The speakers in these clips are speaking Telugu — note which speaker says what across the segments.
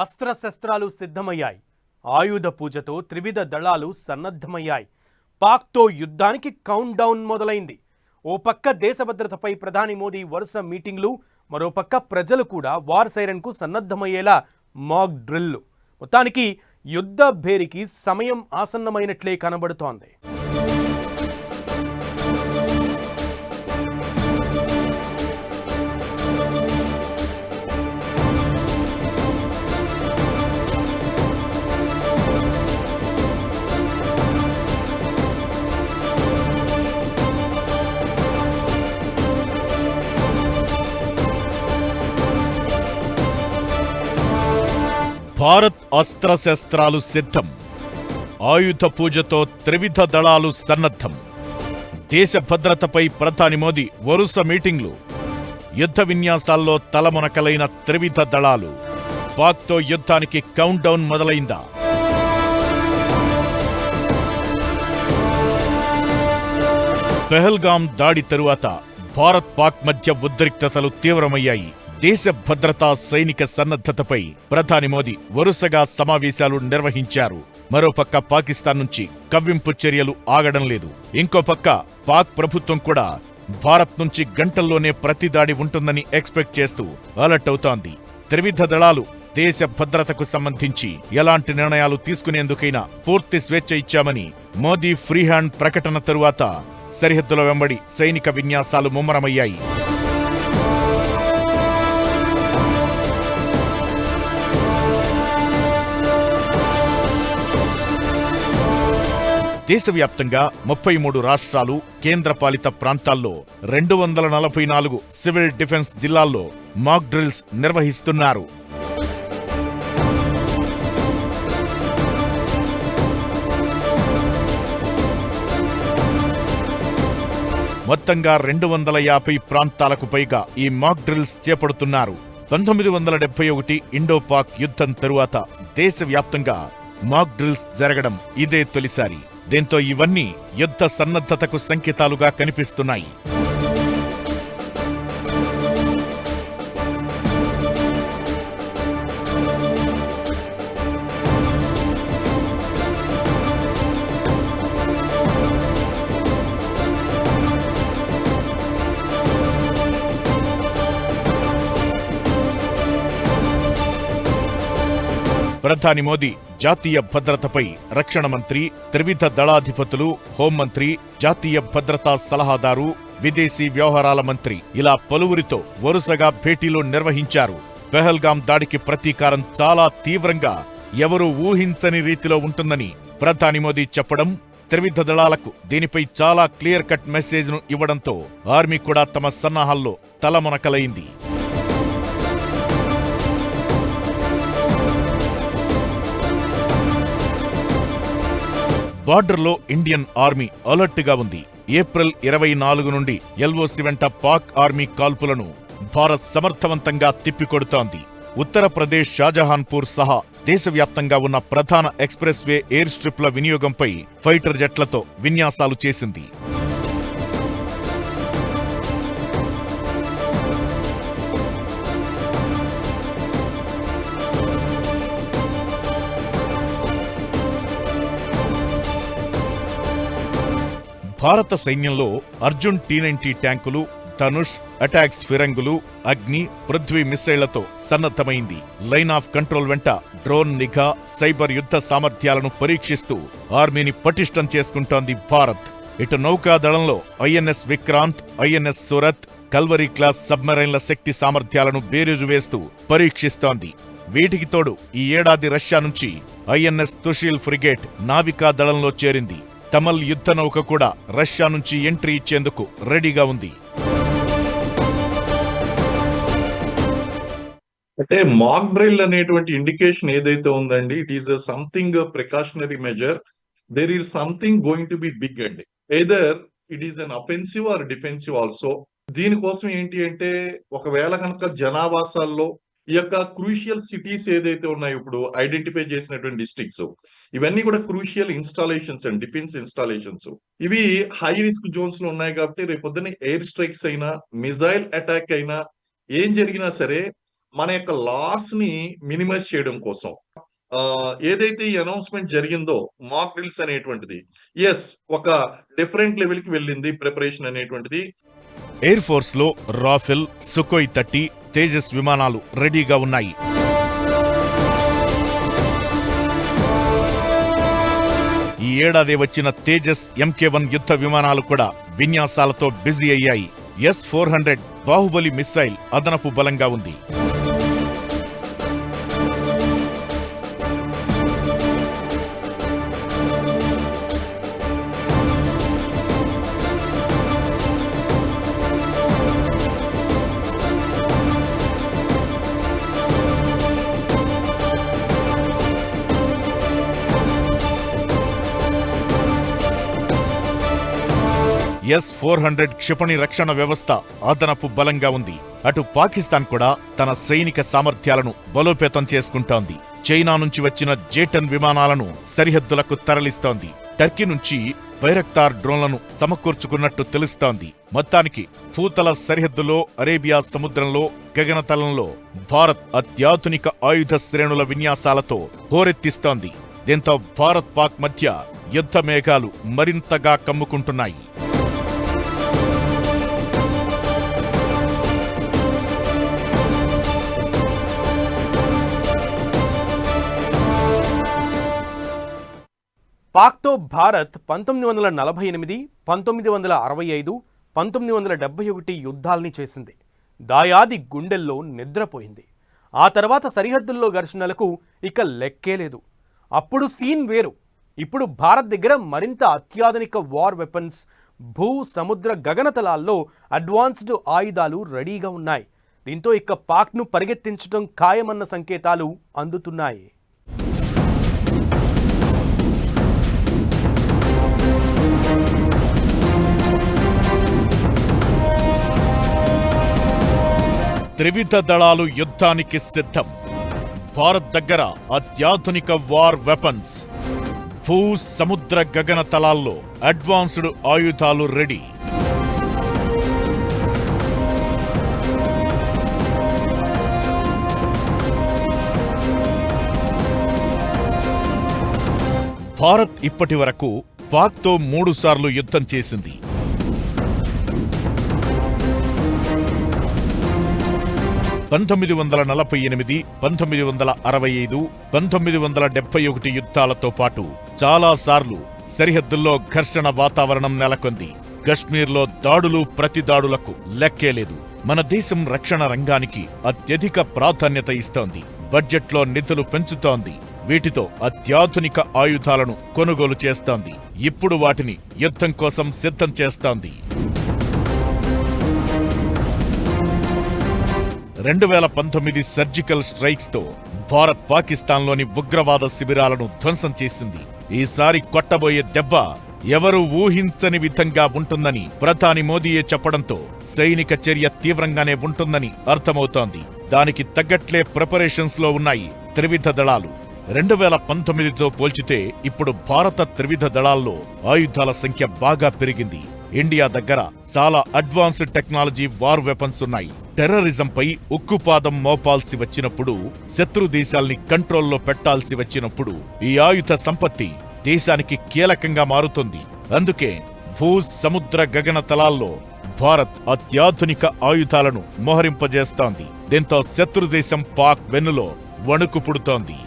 Speaker 1: అస్త్రశస్త్రాలు సిద్ధమయ్యాయి. ఆయుధ పూజతో త్రివిధ దళాలు సన్నద్ధమయ్యాయి. పాక్తో యుద్ధానికి కౌంట్ డౌన్ మొదలైంది. ఓ పక్క దేశ భద్రతపై ప్రధాని మోదీ వరుస మీటింగ్లు, మరోపక్క ప్రజలు కూడా వార్ సైరన్కు సన్నద్ధమయ్యేలా మాక్ డ్రిల్లు. మొత్తానికి యుద్ధ భేరికి సమయం ఆసన్నమైనట్లే కనబడుతోంది.
Speaker 2: భారత్ అస్త్రశస్త్రాలు సిద్ధం. ఆయుధ పూజతో త్రివిధ దళాలు సన్నద్ధం. దేశ భద్రతపై ప్రధాని మోదీ వరుస మీటింగ్లు. యుద్ధ విన్యాసాల్లో తలమునకలైన త్రివిధ దళాలు. పాక్తో యుద్ధానికి కౌంట్ డౌన్ మొదలైందా? పెహల్గాం దాడి తరువాత భారత్ పాక్ మధ్య ఉద్రిక్తతలు తీవ్రమయ్యాయి. దేశ భద్రతా సైనిక సన్నద్ధతపై ప్రధాని మోదీ వరుసగా సమావేశాలు నిర్వహించారు. మరోపక్క పాకిస్తాన్ నుంచి కవ్వింపు చర్యలు ఆగడం లేదు. ఇంకో పక్క పాక్ ప్రభుత్వం కూడా భారత్ నుంచి గంటల్లోనే ప్రతిదాడి ఉంటుందని ఎక్స్పెక్ట్ చేస్తూ అలర్ట్ అవుతోంది. త్రివిధ దళాలు దేశ భద్రతకు సంబంధించి ఎలాంటి నిర్ణయాలు తీసుకునేందుకైనా పూర్తి స్వేచ్ఛ ఇచ్చామని మోదీ ఫ్రీ హ్యాండ్ ప్రకటన తరువాత సరిహద్దుల వెంబడి సైనిక విన్యాసాలు ముమ్మరమయ్యాయి. దేశవ్యాప్తంగా 33 రాష్ట్రాలు, కేంద్రపాలిత ప్రాంతాల్లో 244 సివిల్ డిఫెన్స్ జిల్లాల్లో మాక్ డ్రిల్స్ నిర్వహిస్తున్నారు. మొత్తంగా 250 ప్రాంతాలకు పైగా ఈ మాక్ డ్రిల్స్ చేపడుతున్నారు. 1971 ఇండో పాక్ యుద్ధం తరువాత దేశవ్యాప్తంగా మాక్ డ్రిల్స్ జరగడం ఇదే తొలిసారి. దీంతో ఇవన్నీ యుద్ధ సన్నద్ధతకు సంకేతాలుగా కనిపిస్తున్నాయి. ప్రధాని మోదీ జాతీయ భద్రతపై రక్షణ మంత్రి, త్రివిధ దళాధిపతులు, హోంమంత్రి, జాతీయ భద్రతా సలహాదారు, విదేశీ వ్యవహారాల మంత్రి ఇలా పలువురితో వరుసగా భేటీలు నిర్వహించారు. పెహల్గాం దాడికి ప్రతీకారం చాలా తీవ్రంగా, ఎవరూ ఊహించని రీతిలో ఉంటుందని ప్రధాని మోదీ చెప్పడం, త్రివిధ దళాలకు దీనిపై చాలా క్లియర్ కట్ మెసేజ్ను ఇవ్వడంతో ఆర్మీ కూడా తమ సన్నాహాల్లో తలమునకలైంది. బార్డర్లో ఇండియన్ ఆర్మీ అలర్ట్ గా ఉంది. ఏప్రిల్ 24 నుండి ఎల్ఓసి వెంట పాక్ ఆర్మీ కాల్పులను భారత్ సమర్థవంతంగా తిప్పికొడుతోంది. ఉత్తరప్రదేశ్ షాజహాన్పూర్ సహా దేశవ్యాప్తంగా ఉన్న ప్రధాన ఎక్స్ప్రెస్ వే ఎయిర్ స్ట్రిప్ల వినియోగంపై ఫైటర్ జెట్లతో విన్యాసాలు చేసింది. భారత సైన్యంలో అర్జున్ T-90 ట్యాంకులు, ధనుష్, అటాక్స్ ఫిరంగులు, అగ్ని, పృథ్వీ మిస్సైళ్లతో సన్నద్ధమైంది. లైన్ ఆఫ్ కంట్రోల్ వెంట డ్రోన్ నిఘా, సైబర్ యుద్ధ సామర్థ్యాలను పరీక్షిస్తూ ఆర్మీని పటిష్టం చేసుకుంటోంది భారత్. ఇటు నౌకాదళంలో INS Vikrant, INS Surat, Kalvari class సబ్మెరైన్ల శక్తి సామర్థ్యాలను బేరీజు వేస్తూ పరీక్షిస్తోంది. వీటికి తోడు ఈ ఏడాది రష్యా నుంచి INS తుషిల్ ఫ్రిగేట్ నావికా దళంలో చేరింది. తమల్ యుద్ధ నౌక కూడా రష్యా నుంచి ఎంట్రీ ఇచ్చేందుకు రెడీగా ఉంది.
Speaker 3: అంటే మాక్ డ్రిల్ అనేటువంటి ఇండికేషన్ ఏదైతే ఉందండి, it is something precautionary measure. There is something going to be big అండి. Either it is an offensive or defensive also. దీనికోసం ఏంటి అంటే, ఒకవేళ కనుక జనావాసాల్లో ఈ యొక్క క్రూషియల్ సిటీస్ ఏదైతే ఉన్నాయో, ఇప్పుడు ఐడెంటిఫై చేసినటువంటి డిస్ట్రిక్ట్స్, ఇవన్నీ కూడా crucial installations and defence installations. ఇవి హై రిస్క్ జోన్స్ లో ఉన్నాయి కాబట్టి రేపొద్దున ఎయిర్ స్ట్రైక్స్ అయినా, మిజైల్ అటాక్ అయినా, ఏం జరిగినా సరే మన యొక్క లాస్ ని మినిమైజ్ చేయడం కోసం ఏదైతే ఈ అనౌన్స్మెంట్ జరిగిందో మాక్ డ్రిల్స్ అనేటువంటిది ఒక డిఫరెంట్ లెవెల్ కి వెళ్ళింది ప్రిపరేషన్ అనేటువంటిది.
Speaker 2: ఎయిర్ ఫోర్స్ లో రాఫెల్, సుకోయ్ 30, తేజస్ విమానాలు రెడీగా ఉన్నాయి. ఈ ఏడాది వచ్చిన తేజస్ MK1 యుద్ధ విమానాలు కూడా విన్యాసాలతో బిజీ అయ్యాయి. S-400 బాహుబలి మిస్సైల్ అదనపు బలంగా ఉంది. S-400 క్షిపణి రక్షణ వ్యవస్థ అదనపు బలంగా ఉంది. అటు పాకిస్తాన్ కూడా తన సైనిక సామర్థ్యాలను బలోపేతం చేసుకుంటోంది. చైనా నుంచి వచ్చిన J-10 విమానాలను సరిహద్దులకు తరలిస్తోంది. టర్కీ నుంచి బైరక్టార్ డ్రోన్లను సమకూర్చుకున్నట్టు తెలుస్తోంది. మొత్తానికి భూతల సరిహద్దులో, అరేబియా సముద్రంలో, గగనతలంలో భారత్ అత్యాధునిక ఆయుధ శ్రేణుల విన్యాసాలతో హోరెత్తిస్తోంది. దీంతో భారత్ పాక్ మధ్య యుద్ధ మేఘాలు మరింతగా కమ్ముకుంటున్నాయి.
Speaker 1: పాక్తో భారత్ 1948, 1965, 1971 యుద్ధాల్ని చేసింది. దాయాది గుండెల్లో నిద్రపోయింది. ఆ తర్వాత సరిహద్దుల్లో ఘర్షణలకు ఇక లెక్కే లేదు. అప్పుడు సీన్ వేరు. ఇప్పుడు భారత్ దగ్గర మరింత అత్యాధునిక వార్ వెపన్స్, భూ, సముద్ర, గగనతలాల్లో అడ్వాన్స్డ్ ఆయుధాలు రెడీగా ఉన్నాయి. దీంతో ఇక పాక్ను పరిగెత్తించడం ఖాయమన్న సంకేతాలు అందుతున్నాయి.
Speaker 2: త్రివిధ దళాలు యుద్ధానికి సిద్ధం. భారత్ దగ్గర అత్యాధునిక వార్ వెపన్స్, భూ, సముద్ర, గగన తలాల్లో అడ్వాన్స్డ్ ఆయుధాలు రెడీ. భారత్ ఇప్పటి వరకు పాక్తో 3 సార్లు యుద్ధం చేసింది. 1948, 1965, 1971 యుద్ధాలతో పాటు చాలాసార్లు సరిహద్దుల్లో ఘర్షణ వాతావరణం నెలకొంది. కశ్మీర్లో దాడులు, ప్రతిదాడులకు లెక్కేలేదు. మన దేశం రక్షణ రంగానికి అత్యధిక ప్రాధాన్యత ఇస్తోంది. బడ్జెట్లో నిధులు పెంచుతోంది. వీటితో అత్యాధునిక ఆయుధాలను కొనుగోలు చేస్తోంది. ఇప్పుడు వాటిని యుద్ధం కోసం సిద్ధం చేస్తోంది. 2019 సర్జికల్ స్ట్రైక్స్ తో భారత్ పాకిస్తాన్లోని ఉగ్రవాద శిబిరాలను ధ్వంసం చేసింది. ఈసారి కొట్టబోయే దెబ్బ ఎవరూ ఊహించని విధంగా ఉంటుందని ప్రధాని మోదీయే చెప్పడంతో సైనిక చర్య తీవ్రంగానే ఉంటుందని అర్థమవుతోంది. దానికి తగ్గట్లే ప్రిపరేషన్స్ లో ఉన్నాయి త్రివిధ దళాలు. 2019తో పోల్చితే ఇప్పుడు భారత త్రివిధ దళాల్లో ఆయుధాల సంఖ్య బాగా పెరిగింది. ఇండియా దగ్గర చాలా అడ్వాన్స్డ్ టెక్నాలజీ వార్ వెపన్స్ ఉన్నాయి. టెర్రరిజంపై ఉక్కుపాదం మోపాల్సి వచ్చినప్పుడు, శత్రు దేశాల్ని కంట్రోల్లో పెట్టాల్సి వచ్చినప్పుడు ఈ ఆయుధ సంపత్తి దేశానికి కీలకంగా మారుతుంది. అందుకే భూ, సముద్ర, గగన తలాల్లో భారత్ అత్యాధునిక ఆయుధాలను మోహరింపజేస్తోంది. దీంతో శత్రుదేశం పాక్ వెన్నులో వణుకు పుడుతోంది.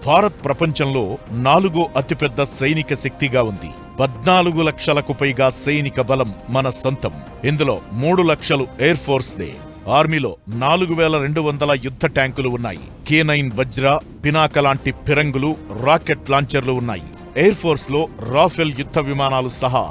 Speaker 2: భారత్ ప్రపంచంలో 4వ అతిపెద్ద సైనిక శక్తిగా ఉంది. 14 లక్షలకు పైగా సైనిక బలం మన సొంతం. ఇందులో 3 లక్షలు ఎయిర్ ఫోర్స్ దే. ఆర్మీలో 4200 యుద్ధ ట్యాంకులు ఉన్నాయి. K9 వజ్ర, పినాక లాంటి ఫిరంగులు, రాకెట్ లాంచర్లు ఉన్నాయి. ఎయిర్ ఫోర్స్ లో రాఫెల్ యుద్ధ విమానాలు సహా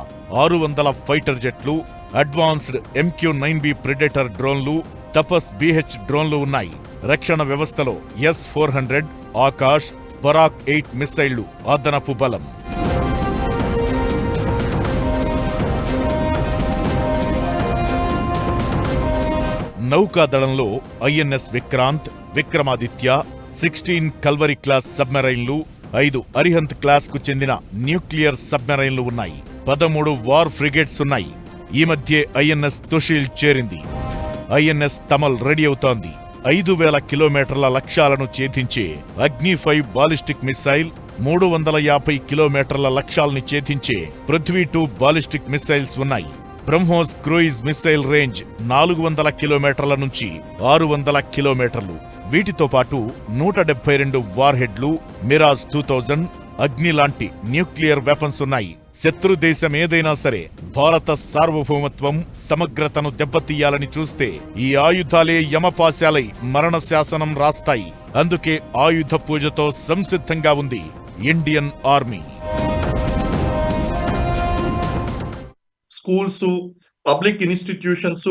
Speaker 2: 600 ఫైటర్ జెట్లు, అడ్వాన్స్డ్ MQ-9B ప్రెడేటర్ డ్రోన్లు, తపస్ BH డ్రోన్లు ఉన్నాయి. రక్షణ వ్యవస్థలో S-400, ఆకాష్, బరాక్ 8 మిస్సైళ్లు అదనపు బలం. నౌకాదళంలో INS విక్రాంత్, విక్రమాదిత్య, 16 కల్వరి క్లాస్ సబ్మెరైన్లు, 5 అరిహంత్ క్లాస్ కు చెందిన న్యూక్లియర్ సబ్మెరైన్లు ఉన్నాయి. 13 వార్ ఫ్రిగేట్స్ ఉన్నాయి. ఈ మధ్యే INS తుషీల్ చేరింది. ఐఎన్ఎస్ తమల్ రెడీ అవుతోంది. 5,000 కిలోమీటర్ల లక్ష్యాలను ఛేదించే అగ్ని 5 బాలిస్టిక్ మిస్సైల్, 350 కిలోమీటర్ల లక్ష్యాల్ని ఛేదించే పృథ్వీ 2 బాలిస్టిక్ మిస్సైల్స్ ఉన్నాయి. బ్రహ్మోస్ క్రూయిజ్ మిస్సైల్ రేంజ్ 400 కిలోమీటర్ల నుంచి 600 కిలోమీటర్లు. వీటితో పాటు 172 వార్ హెడ్లు, మిరాజ్ 2000, అగ్ని లాంటి న్యూక్లియర్ వెపన్స్ ఉన్నాయి. శత్రు దేశం ఏదైనా సరే భారత సార్వభౌమత్వం, సమగ్రతను దెబ్బతీయాలని చూస్తే ఈ ఆయుధాలే యమపాశాలై మరణ శాసనం రాస్తాయి. అందుకే ఆయుధ పూజతో సంసిద్ధంగా ఉంది Indian army.
Speaker 3: Schools, public institutions,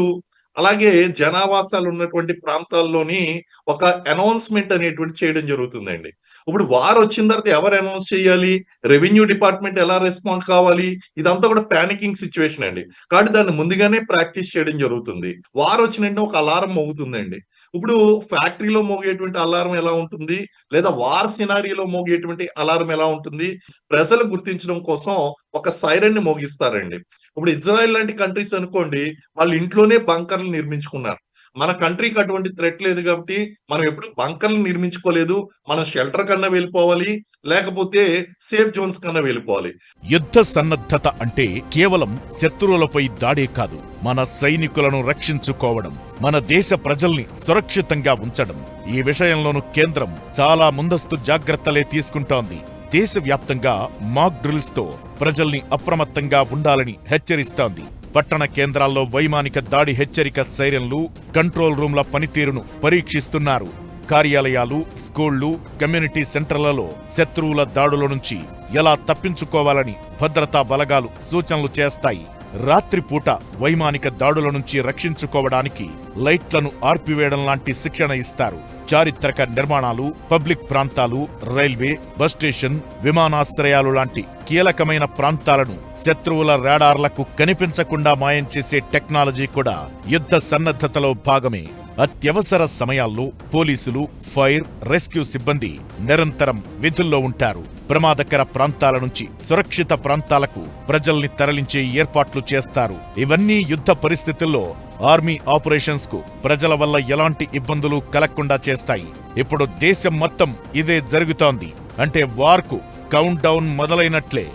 Speaker 3: అలాగే జనావాసాలు ఉన్నటువంటి ప్రాంతాల్లోని ఒక అనౌన్స్మెంట్ అనేటువంటి చేయడం జరుగుతుందండి. ఇప్పుడు వార్ వచ్చిన తర్వాత ఎవరు అనౌన్స్ చేయాలి, రెవెన్యూ డిపార్ట్మెంట్ ఎలా రెస్పాండ్ కావాలి, ఇదంతా కూడా పానికింగ్ సిచ్యువేషన్ అండి. కాబట్టి దాన్ని ముందుగానే ప్రాక్టీస్ చేయడం జరుగుతుంది. వార్ వచ్చినట్టు ఒక అలారం మోగుతుందండి. ఇప్పుడు ఫ్యాక్టరీలో మోగేటువంటి అలారం ఎలా ఉంటుంది, లేదా వార్ సినారియోలో మోగేటువంటి అలారం ఎలా ఉంటుంది, ప్రజలు గుర్తించడం కోసం ఒక సైరన్ ని మోగిస్తారండి. ఇప్పుడు ఇజ్రాయెల్ లాంటి కంట్రీస్ అనుకోండి, వాళ్ళు ఇంట్లోనే బంకర్లు నిర్మించుకున్నారు. మన కంట్రీకి అటువంటి థ్రెట్ లేదు కాబట్టి మనం ఎప్పుడు బంకర్లు నిర్మించుకోలేదు. మనం షెల్టర్ కన్నా వెళ్ళిపోవాలి, లేకపోతే సేఫ్ జోన్స్ కన్నా వెళ్ళిపోవాలి.
Speaker 2: యుద్ధ సన్నద్ధత అంటే కేవలం శత్రువులపై దాడే కాదు, మన సైనికులను రక్షించుకోవడం, మన దేశ ప్రజల్ని సురక్షితంగా ఉంచడం. ఈ విషయంలోనూ కేంద్రం చాలా ముందస్తు జాగ్రత్తలే తీసుకుంటోంది. దేశవ్యాప్తంగా మాక్ డ్రిల్స్ తో ప్రజల్ని అప్రమత్తంగా ఉండాలని హెచ్చరిస్తోంది. పట్టణ కేంద్రాల్లో వైమానిక దాడి హెచ్చరిక సైరన్లు, కంట్రోల్ రూమ్ల పనితీరును పరీక్షిస్తున్నారు. కార్యాలయాలు, స్కూళ్లు, కమ్యూనిటీ సెంటర్లలో శత్రువుల దాడుల నుంచి ఎలా తప్పించుకోవాలని భద్రతా బలగాలు సూచనలు చేస్తాయి. రాత్రిపూట వైమానిక దాడుల నుంచి రక్షించుకోవడానికి లైట్లను ఆర్పివేయడం లాంటి శిక్షణ ఇస్తారు. చారిత్రక నిర్మాణాలు, పబ్లిక్ ప్రాంతాలు, రైల్వే, బస్ స్టేషన్, విమానాశ్రయాలు లాంటి కీలకమైన ప్రాంతాలను శత్రువుల రాడార్లకు కనిపించకుండా మాయం చేసే టెక్నాలజీ కూడా యుద్ధ సన్నద్ధతలో భాగమే. అత్యవసర సమయాల్లో పోలీసులు, ఫైర్, రెస్క్యూ సిబ్బంది నిరంతరం విధుల్లో ఉంటారు. ప్రమాదకర ప్రాంతాల నుంచి సురక్షిత ప్రాంతాలకు ప్రజల్ని తరలించే ఏర్పాట్లు చేస్తారు. ఇవన్నీ యుద్ధ పరిస్థితుల్లో ఆర్మీ ఆపరేషన్స్ కు ప్రజల వల్ల ఎలాంటి ఇబ్బందులు కలగకుండా చేస్తాయి. ఇప్పుడు దేశం మొత్తం ఇదే జరుగుతోంది. అంటే వార్ కు కౌంట్ డౌన్ మొదలైనట్లే.